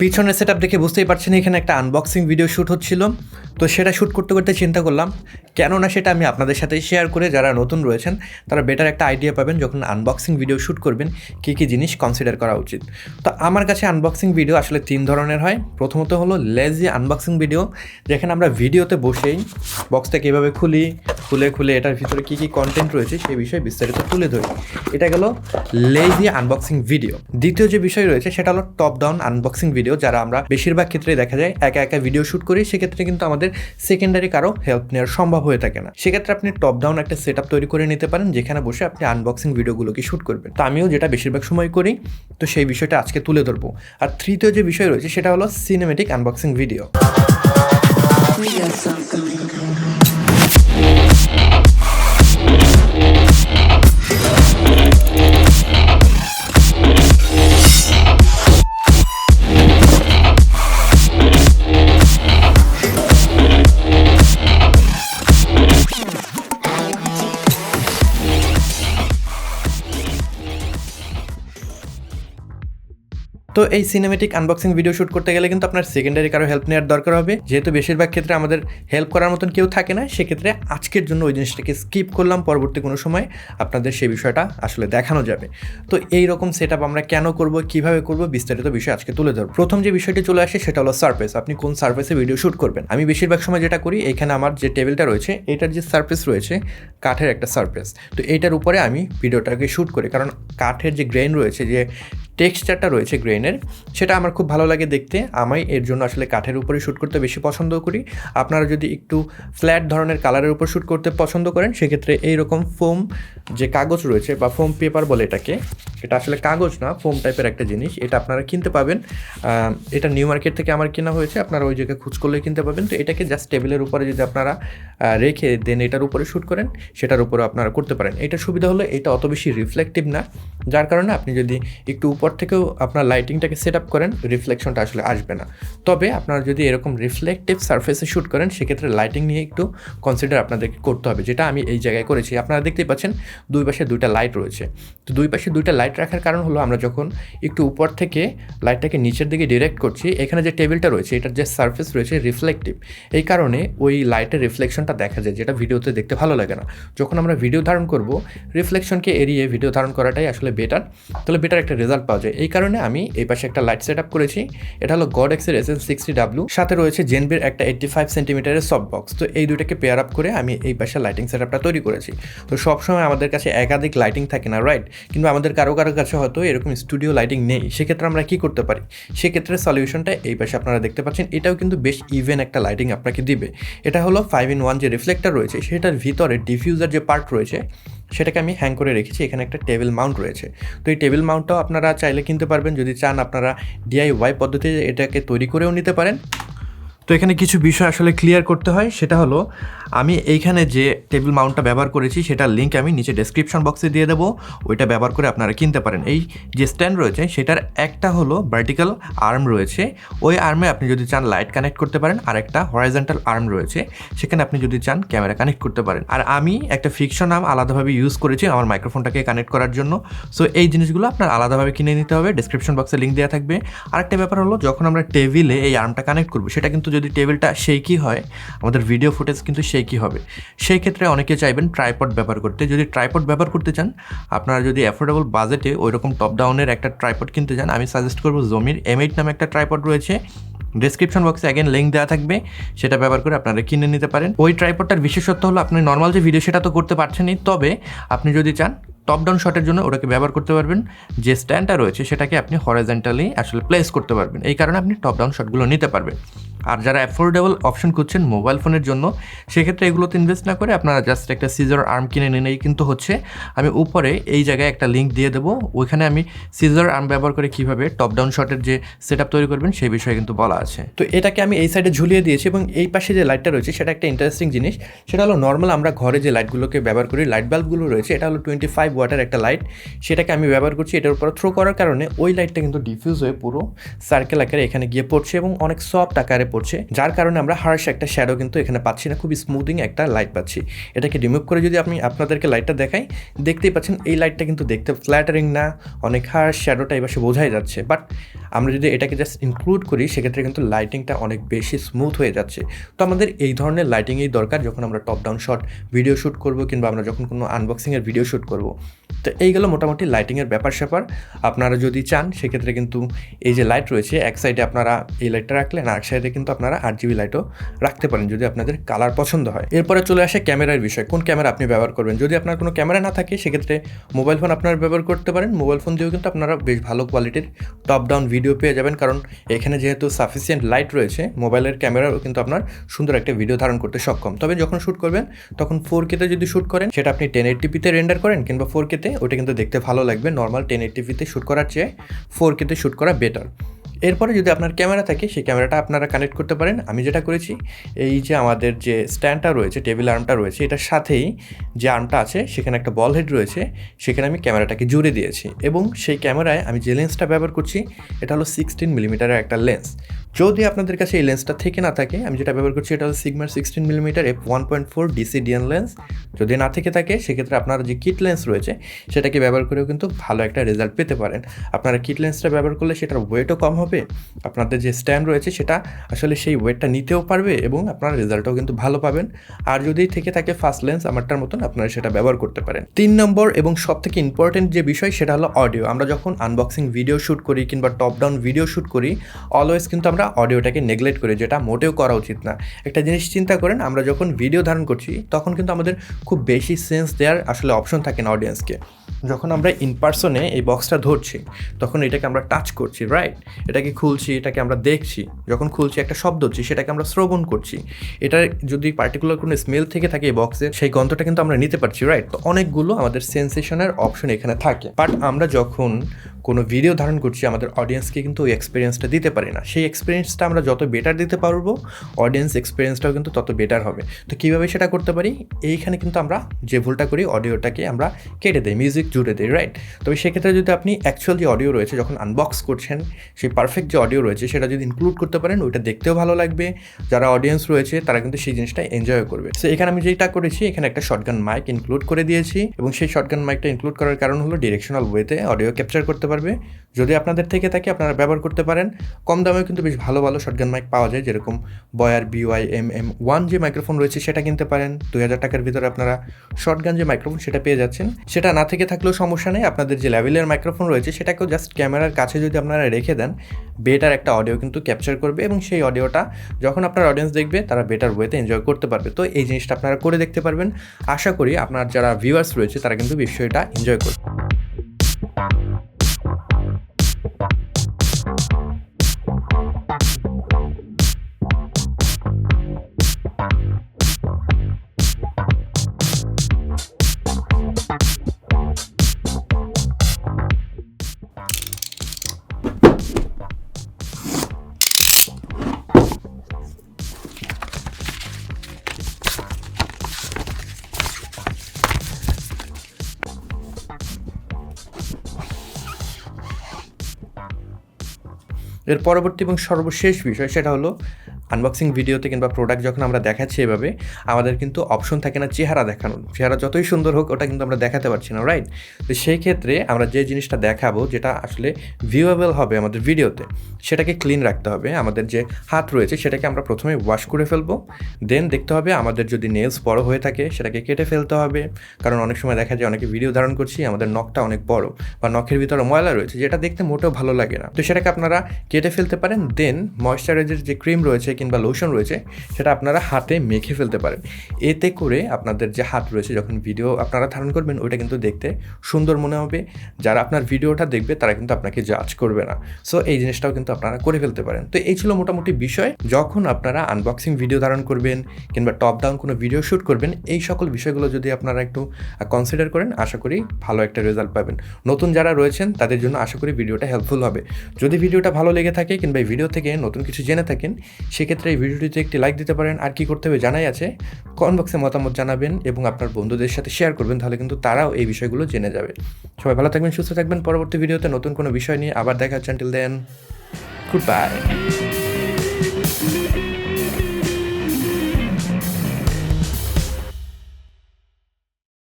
পিছনের সেটআপ দেখে বুঝতেই পারছেন এখানে একটা আনবক্সিং ভিডিও শ্যুট হচ্ছিল। তো সেটা শ্যুট করতে করতে চিন্তা করলাম কেননা সেটা আমি আপনাদের সাথে শেয়ার করে যারা নতুন রয়েছেন তারা বেটার একটা আইডিয়া পাবেন যখন আনবক্সিং ভিডিও শ্যুট করবেন কী কী জিনিস কনসিডার করা উচিত। তো আমার কাছে আনবক্সিং ভিডিও আসলে 3 ধরনের হয়। প্রথমত হলো লেজি আনবক্সিং ভিডিও, যেখানে আমরা ভিডিওতে বসেই বক্সটা কীভাবে খুলে এটার ভিতরে কী কী কন্টেন্ট রয়েছে সেই বিষয়ে বিস্তারিত তুলে ধরি। এটা গেল লেজি আনবক্সিং ভিডিও। দ্বিতীয় যে বিষয় রয়েছে সেটা হলো টপ ডাউন আনবক্সিং ভিডিও, যারা আমরা বেশিরভাগ ক্ষেত্রে দেখা যায় একা একা ভিডিও শ্যুট করি, সেক্ষেত্রে কিন্তু আমাদের সেকেন্ডারি কারো হেল্প নেওয়ার সম্ভব হয়ে থাকে না। সেক্ষেত্রে আপনি টপ ডাউন একটা সেটআপ তৈরি করে নিতে পারেন যেখানে বসে আপনি আনবক্সিং ভিডিওগুলোকে শ্যুট করবেন। তো আমিও যেটা বেশিরভাগ সময় করি, তো সেই বিষয়টা আজকে তুলে ধরবো। আর তৃতীয় যে বিষয় রয়েছে সেটা হলো সিনেমেটিক আনবক্সিং ভিডিও। তো এই সিনেমেটিক আনবক্সিং ভিডিও শ্যুট করতে গেলে কিন্তু আপনার সেকেন্ডারি কারো হেল্প নেওয়ার দরকার হবে। যেহেতু বেশিরভাগ ক্ষেত্রে আমাদের হেল্প করার মতন কেউ থাকে না, সেক্ষেত্রে আজকের জন্য ওই জিনিসটাকে স্কিপ করলাম, পরবর্তী কোনো সময় আপনাদের সেই বিষয়টা আসলে দেখানো যাবে। তো এই রকম সেটআপ আমরা কেন করব, কিভাবে করব, বিস্তারিত বিষয় আজকে তুলে ধরব। প্রথম যে বিষয়টি চলে আসে সেটা হলো সারফেস। আপনি কোন সারফেসে ভিডিও শ্যুট করবেন। আমি বেশিরভাগ সময় যেটা করি, এখানে আমার যে টেবিলটা রয়েছে এটার যে সারফেস রয়েছে কাঠের একটা সারফেস, তো এইটার উপরে আমি ভিডিওটাকে শ্যুট করি, কারণ কাঠের যে গ্রেন রয়েছে, যে টেক্সচারটা রয়েছে গ্রেনের, সেটা আমার খুব ভালো লাগে দেখতে। আমি এর জন্য আসলে কাঠের উপরে শ্যুট করতে বেশি পছন্দ করি। আপনারা যদি একটু ফ্ল্যাট ধরনের কালারের উপর শ্যুট করতে পছন্দ করেন, সেক্ষেত্রে এইরকম ফোম যে কাগজ রয়েছে বা ফোম পেপার বলে এটাকে, এটা আসলে কাগজ না, ফোম টাইপের একটা জিনিস, এটা আপনারা কিনতে পাবেন। এটা নিউ মার্কেট থেকে আমার কেনা হয়েছে, আপনারা ওই জায়গায় খোঁজ করলে কিনতে পাবেন। তো এটাকে জাস্ট টেবিলের উপরে যদি আপনারা রেখে দেন এটার উপরে শ্যুট করেন, সেটার উপরে আপনারা করতে পারেন। এটার সুবিধা হলো এটা অত বেশি রিফ্লেক্টিভ না, যার কারণে আপনি যদি একটু উপর থেকেও আপনার লাইটিংটাকে সেট আপ করেন, রিফ্লেকশনটা আসলে আসবে না। তবে আপনারা যদি এরকম রিফ্লেকটিভ সারফেসে শ্যুট করেন, সেক্ষেত্রে লাইটিং নিয়ে একটু কনসিডার আপনাদেরকে করতে হবে, যেটা আমি এই জায়গায় করেছি। আপনারা দেখতেই পাচ্ছেন দুই পাশে দুইটা লাইট রয়েছে। তো দুই পাশে দুইটা লাইট রাখার কারণ হলো আমরা যখন একটু উপর থেকে লাইটটাকে নিচের দিকে ডিরেক্ট করছি, এখানে যে টেবিলটা রয়েছে এটার যে সারফেস রয়েছে রিফ্লেকটিভ, এই কারণে ওই লাইটের রিফ্লেকশনটা দেখা যায়, যেটা ভিডিওতে দেখতে ভালো লাগে না। যখন আমরা ভিডিও ধারণ করব, রিফ্লেকশনকে এড়িয়ে ভিডিও ধারণ করাটাই আসলে বেটার, তাহলে বেটার একটা রেজাল্ট পাওয়া যায়। এই কারণে আমি এই পাশে একটা লাইট সেট আপ করেছি। এটা হলো গডেক্সের SM60W, সাথে রয়েছে জেনবির একটা 85 সেন্টিমিটারের সফট বক্স। তো এই দুইটাকে পেয়ার আপ করে আমি এই পাশে লাইটিং সেট আপটা তৈরি করেছি। তো সবসময় আমাদের কাছে একাধিক লাইটিং থাকে না, রাইট? কিন্তু আমাদের কারো কাছে হয়তো এরকম স্টুডিও লাইটিং নেই। সেক্ষেত্রে আমরা কী করতে পারি? সেক্ষেত্রে সলিউশনটা এই পাশে আপনারা দেখতে পাচ্ছেন। এটাও কিন্তু বেশ ইভেন একটা লাইটিং আপনাকে দিবে। এটা হলো 5-in-1 যে রিফ্লেক্টর রয়েছে, সেটার ভিতরে ডিফিউজার যে পার্ট রয়েছে সেটাকে আমি হ্যাং করে রেখেছি। এখানে একটা টেবিল মাউন্ট রয়েছে। তো এই টেবিল মাউন্টটাও আপনারা চাইলে কিনতে পারবেন, যদি চান আপনারা DIY পদ্ধতিতে এটাকে তৈরি করেও নিতে পারেন। তো এখানে কিছু বিষয় আসলে ক্লিয়ার করতে হয়, সেটা হলো আমি এইখানে যে টেবিল মাউন্টটা ব্যবহার করেছি সেটার লিঙ্ক আমি নিচে ডেসক্রিপশন বক্সে দিয়ে দেবো, ওইটা ব্যবহার করে আপনারা কিনতে পারেন। এই যে স্ট্যান্ড রয়েছে সেটার একটা হলো ভার্টিক্যাল আর্ম রয়েছে, ওই আর্মে আপনি যদি চান লাইট কানেক্ট করতে পারেন, আর একটা হরাইজন্টাল আর্ম রয়েছে, সেখানে আপনি যদি চান ক্যামেরা কানেক্ট করতে পারেন। আর আমি একটা ফিকশন আর্ম আলাদাভাবে ইউজ করেছি আমার মাইক্রোফোনটাকে কানেক্ট করার জন্য। সো এই জিনিসগুলো আপনার আলাদাভাবে কিনে নিতে হবে, ডেসক্রিপশন বক্সে লিঙ্ক দেওয়া থাকবে। আরেকটা ব্যাপার হলো, যখন আমরা টেবিলে এই আর্মটা কানেক্ট করবো, সেটা কিন্তু যদি টেবিলটা শেকি হয়, আমাদের ভিডিও ফুটেজ কিন্তু শেকি হবে। সেই ক্ষেত্রে অনেকে চাইবেন ট্রাইপড ব্যবহার করতে। যদি ট্রাইপড ব্যবহার করতে চান, আপনারা যদি অ্যাফোর্ডেবল বাজেটে ওইরকম টপ ডাউনের একটা ট্রাইপড কিনতে চান, আমি সাজেস্ট করবো জমির M8 নামে একটা ট্রাইপড রয়েছে, ডেসক্রিপশন বক্সে অ্যাগেন লিঙ্ক দেওয়া থাকবে, সেটা ব্যবহার করে আপনারা কিনে নিতে পারেন। ওই ট্রাইপডটার বিশেষত্ব হলো আপনি নর্মাল যে ভিডিও সেটা তো করতে পারছেনই, তবে আপনি যদি চান টপ ডাউন শটের জন্য ওটাকে ব্যবহার করতে পারবেন। যে স্ট্যান্ডটা রয়েছে সেটাকে আপনি হরাইজন্টালি আসলে প্লেস করতে পারবেন, এই কারণে আপনি টপ ডাউন শটগুলো নিতে পারবেন। আর যারা অ্যাফোর্ডেবল অপশন খুঁজছেন মোবাইল ফোনের জন্য, সেক্ষেত্রে এগুলোতে ইনভেস্ট না করে আপনারা জাস্ট একটা সিজার আর্ম কিনে নিলেই কিন্তু হচ্ছে। আমি উপরে এই জায়গায় একটা লিঙ্ক দিয়ে দেবো, ওইখানে আমি সিজার আর্ম ব্যবহার করে কীভাবে টপ ডাউন শটের যে সেট আপ তৈরি করবেন সেই বিষয়ে কিন্তু বলা আছে। তো এটাকে আমি এই সাইডে ঝুলিয়ে দিয়েছি, এবং এই পাশে যে লাইটটা রয়েছে সেটা একটা ইন্টারেস্টিং জিনিস। সেটা হলো নর্মাল আমরা ঘরে যে লাইটগুলোকে ব্যবহার করি, লাইট বাল্বগুলো রয়েছে, এটা হলো 25 ওয়াটের একটা লাইট, সেটাকে আমি ব্যবহার করছি। এটার উপর থ্রো করার কারণে ওই লাইটটা কিন্তু ডিফিউজ হয়ে পুরো সার্কেল আকারে এখানে গিয়ে পড়ছে এবং অনেক সফট আকারে পড়ছে, যার কারণে আমরা হার্শ একটা শ্যাডো কিন্তু এখানে পাচ্ছি না, খুবই স্মুথিং একটা লাইট পাচ্ছি। এটাকে রিমুভ করে যদি আমি আপনাদেরকে লাইটটা দেখাই, দেখতেই পাচ্ছেন এই লাইটটা কিন্তু দেখতে ফ্ল্যাটারিং না, অনেক হার্শ শ্যাডোটা এই পাশে বোঝাই যাচ্ছে। বাট আমরা যদি এটাকে জাস্ট ইনক্লুড করি সেক্ষেত্রে কিন্তু লাইটিংটা অনেক বেশি স্মুথ হয়ে যাচ্ছে। তো আমাদের এই ধরনের লাইটিংই দরকার যখন আমরা top down shot video shoot করব কিংবা আমরা যখন কোনো আনবক্সিংয়ের ভিডিও শ্যুট করব। তো এইগুলো মোটামুটি লাইটিংয়ের ব্যাপার স্যাপার। আপনারা যদি চান সেক্ষেত্রে কিন্তু এই যে লাইট রয়েছে এক সাইডে আপনারা এই লাইটটা রাখলেন, আর এক সাইডে কিন্তু আপনারা 8GB লাইটও রাখতে পারেন যদি আপনাদের কালার পছন্দ হয়। এরপরে চলে আসে ক্যামেরার বিষয়, কোন ক্যামেরা আপনি ব্যবহার করবেন। যদি আপনার কোনো ক্যামেরা না থাকে সেক্ষেত্রে মোবাইল ফোন আপনারা ব্যবহার করতে পারেন। মোবাইল ফোন দিয়েও কিন্তু আপনারা বেশ ভালো কোয়ালিটির টপ ডাউন ভিডিও পেয়ে যাবেন, কারণ এখানে যেহেতু সাফিসিয়েন্ট লাইট রয়েছে মোবাইলের ক্যামেরাও কিন্তু আপনার সুন্দর একটা ভিডিও ধারণ করতে সক্ষম। তবে যখন শ্যুট করবেন তখন 4K-তে যদি শ্যুট করেন সেটা আপনি 1080p-তে রেন্ডার করেন কিংবা 4K-তে, ওটা কিন্তু দেখতে ভালো লাগবে। নর্মাল 1080p-তে শ্যুট করার চেয়ে 4K-তে শ্যুট করা বেটার। এরপরে যদি আপনার ক্যামেরা থাকে সেই ক্যামেরাটা আপনারা কানেক্ট করতে পারেন। আমি যেটা করেছি, এই যে আমাদের যে স্ট্যান্ডটা রয়েছে, টেবিল আর্মটা রয়েছে, এটার সাথেই যে আর্মটা আছে সেখানে একটা বল হেড রয়েছে, সেখানে আমি ক্যামেরাটাকে জুড়ে দিয়েছি এবং সেই ক্যামেরায় আমি যে লেন্সটা ব্যবহার করছি এটা হলো 16mm একটা লেন্স। যদি আপনাদের কাছে এই লেন্সটা থেকে না থাকে, আমি যেটা ব্যবহার করছি এটা হলো সিগমার 16mm f1.4 DC-DN লেন্স। যদি না থেকে থাকে সেক্ষেত্রে আপনারা যে কিট লেন্স রয়েছে সেটাকে ব্যবহার করেও কিন্তু ভালো একটা রেজাল্ট পেতে পারেন। আপনারা কিট লেন্সটা ব্যবহার করলে সেটার ওয়েটও কম হবে, আপনাদের যে স্ট্যান্ড রয়েছে সেটা আসলে সেই ওয়েটটা নিতেও পারবে এবং আপনার রেজাল্টও কিন্তু ভালো পাবেন। আর যদি থেকে থাকে ফার্স্ট লেন্স আমারটার মতন, আপনারা সেটা ব্যবহার করতে পারেন। 3 নম্বর এবং সবথেকে ইম্পর্টেন্ট যে বিষয় সেটা হলো অডিও। আমরা যখন আনবক্সিং ভিডিও শ্যুট করি কিংবা টপ ডাউন ভিডিও শ্যুট করি অলওয়েজ কিন্তু আমরা অডিওটাকে নেগলেক্ট করি, যেটা মোটেও করা উচিত না। একটা জিনিস চিন্তা করেন, আমরা যখন ভিডিও ধারণ করছি তখন কিন্তু আমাদের খুব বেশি সেন্স দেওয়ার আসলে অপশন থাকে না অডিয়েন্সকে। যখন আমরা ইন পার্সনে এই বক্সটা ধরছি তখন এটাকে আমরা টাচ করছি, রাইট, এটাকে খুলছি, এটাকে আমরা দেখছি, যখন খুলছি একটা শব্দ হচ্ছে সেটাকে আমরা শ্রবণ করছি। এটার যদি পার্টিকুলার কোনো স্মেল থেকে থাকে এই বক্সের, সেই গন্ধটা কিন্তু আমরা নিতে পারছি, রাইট। তো অনেকগুলো আমাদের সেন্সেশনের অপশন এখানে থাকে। বাট আমরা যখন কোনো ভিডিও ধারণ করছি আমাদের অডিয়েন্সকে কিন্তু ওই এক্সপিরিয়েন্সটা দিতে পারি না। সেই এক্সপিরিয়েন্সটা আমরা যত বেটার দিতে পারবো অডিয়েন্স এক্সপিরিয়েন্সটাও কিন্তু তত বেটার হবে। তো কীভাবে সেটা করতে পারি, এইখানে কিন্তু আমরা যে ভুলটা করি অডিওটাকে আমরা কেটে দিই, মিউজিক জুড়ে দিই, রাইট। তবে সেক্ষেত্রে যদি আপনি অ্যাকচুয়াল যে অডিও রয়েছে যখন আনবক্স করছেন সেই পারফেক্ট যে অডিও রয়েছে সেটা যদি ইনক্লুড করতে পারেন ওইটা দেখতেও ভালো লাগবে, যারা অডিয়েন্স রয়েছে তারা কিন্তু সেই জিনিসটা এনজয় করবে। সো এখানে আমি যেটা করেছি, এখানে একটা শটগান মাইক ইনক্লুড করে দিয়েছি এবং সেই শটগান মাইকটা ইনক্লুড করার কারণ হলো ডিরেকশনাল ওয়েতে অডিও ক্যাপচার করতে পারবে। যদি আপনাদের থেকে থাকে আপনারা ব্যবহার করতে পারেন। কম দামেও কিন্তু বেশ ভালো ভালো শটগান মাইক পাওয়া যায়, যেরকম বয়ার BY-MM1 যে মাইক্রোফোন রয়েছে সেটা কিনতে পারেন। 2000 টাকার ভিতরে আপনারা শটগান যে মাইক্রোফোন সেটা পেয়ে যাচ্ছেন। সেটা না থেকে থাকলেও সমস্যা নেই, আপনাদের যে লেভেলের মাইক্রোফোন রয়েছে সেটাকেও জাস্ট ক্যামেরার কাছে যদি আপনারা রেখে দেন বেটার একটা অডিও কিন্তু ক্যাপচার করবে এবং সেই অডিওটা যখন আপনার অডিয়েন্স দেখবে তারা বেটার ওয়েতে এনজয় করতে পারবে। তো এই জিনিসটা আপনারা করে দেখতে পারবেন। আশা করি আপনার যারা ভিউয়ার্স রয়েছে তারা কিন্তু বিষয়টা এনজয় করবে। এর পরবর্তী এবং সর্বশেষ বিষয় সেটা হলো আনবক্সিং ভিডিওতে কিংবা প্রোডাক্ট যখন আমরা দেখাচ্ছি এভাবে আমাদের কিন্তু অপশন থাকে না চেহারা দেখানোর। চেহারা যতই সুন্দর হোক ওটা কিন্তু আমরা দেখাতে পারছি না, রাইট। তো সেই ক্ষেত্রে আমরা যে জিনিসটা দেখাবো যেটা আসলে ভিউয়েবল হবে আমাদের ভিডিওতে সেটাকে ক্লিন রাখতে হবে। আমাদের যে হাত রয়েছে সেটাকে আমরা প্রথমে ওয়াশ করে ফেলবো, দেন দেখতে হবে আমাদের যদি নেলস বড় হয়ে থাকে সেটাকে কেটে ফেলতে হবে, কারণ অনেক সময় দেখা যায় অনেকে ভিডিও ধারণ করছি আমাদের নখটা অনেক বড় বা নখের ভিতরে ময়লা রয়েছে যেটা দেখতে মোটেও ভালো লাগে না। তো সেটাকে আপনারা কেটে ফেলতে পারেন। দেন ময়েশ্চারাইজার যে ক্রিম রয়েছে কিংবা লোশন রয়েছে সেটা আপনারা হাতে মেখে ফেলতে পারেন। এতে করে আপনাদের যে হাত রয়েছে যখন ভিডিও আপনারা ধারণ করবেন ওইটা কিন্তু দেখতে সুন্দর মনে হবে। যারা আপনার ভিডিওটা দেখবে তারা কিন্তু আপনাকে জাজ করবে না। সো এই জিনিসটাও কিন্তু আপনারা করে ফেলতে পারেন। তো এই ছিল মোটামুটি বিষয়। যখন আপনারা আনবক্সিং ভিডিও ধারণ করবেন কিংবা টপ ডাউন কোনো ভিডিও শ্যুট করবেন, এই সকল বিষয়গুলো যদি আপনারা একটু কনসিডার করেন আশা করি ভালো একটা রেজাল্ট পাবেন। নতুন যারা রয়েছেন তাদের জন্য আশা করি ভিডিওটা হেল্পফুল হবে। যদি ভিডিওটা ভালো লেগে থাকে কিংবা এই ভিডিও থেকে নতুন কিছু জেনে থাকেন সেক্ষেত্রে এই ভিডিওটিতে একটি লাইক দিতে পারেন। আর কি করতে হবে জানাই আছে, কমেন্ট বক্সে মতামত জানাবেন এবং আপনার বন্ধুদের সাথে শেয়ার করবেন, তাহলে কিন্তু তারাও এই বিষয়গুলো জেনে যাবে। সবাই ভালো থাকবেন, সুস্থ থাকবেন। পরবর্তী ভিডিওতে নতুন কোনো বিষয় নিয়ে আবার দেখা হচ্ছে। Until then, good by.